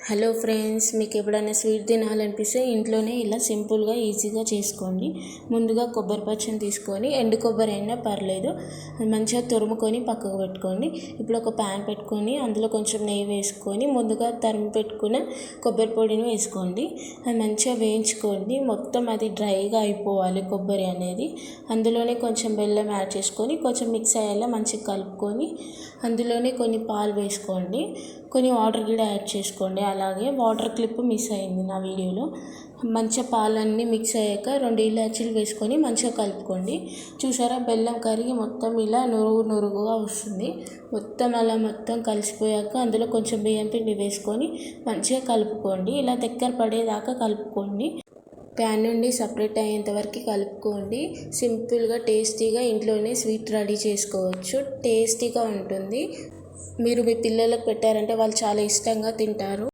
Hello friends, మీకు ఎప్పుడైనా sweet తినాలనిపిస్తే ఇంట్లోనే ఇలా సింపుల్గా ఈజీగా చేసుకోండి. ముందుగా కొబ్బరి పచ్చని తీసుకొని, ఎండు కొబ్బరి అయినా పర్లేదు, మంచిగా తురుముకొని పక్కకు పెట్టుకోండి. ఇప్పుడు ఒక ప్యాన్ పెట్టుకొని అందులో కొంచెం నెయ్యి వేసుకొని ముందుగా తరిమి పెట్టుకున్న కొబ్బరి పొడిని వేసుకోండి. అది మంచిగా వేయించుకోండి. మొత్తం అది డ్రైగా అయిపోవాలి కొబ్బరి అనేది. అందులోనే కొంచెం బెల్లం యాడ్ చేసుకొని కొంచెం మిక్స్ అయ్యేలా మంచిగా కలుపుకొని అందులోనే కొన్ని పాలు వేసుకోండి. కొన్ని వాటర్ కూడా యాడ్ చేసుకోండి. అలాగే వాటర్ క్లిప్ మిస్ అయింది నా వీడియోలో. మంచిగా పాలన్నీ మిక్స్ అయ్యాక 2 ఇలాచీలు వేసుకొని మంచిగా కలుపుకోండి. చూసారా, బెల్లం కరిగి మొత్తం ఇలా నురుగుగా వస్తుంది. మొత్తం అలా మొత్తం కలిసిపోయాక అందులో కొంచెం బియ్యం పిండి వేసుకొని మంచిగా కలుపుకోండి. ఇలా దగ్గర పడేదాకా కలుపుకోండి. ప్యాన్ నుండి సపరేట్ అయ్యేంత వరకు కలుపుకోండి. సింపుల్గా టేస్టీగా ఇంట్లోనే స్వీట్ రెడీ చేసుకోవచ్చు. టేస్టీగా ఉంటుంది. మీరు మీ పిల్లలకు పెట్టారంటే వాళ్ళు చాలా ఇష్టంగా తింటారు.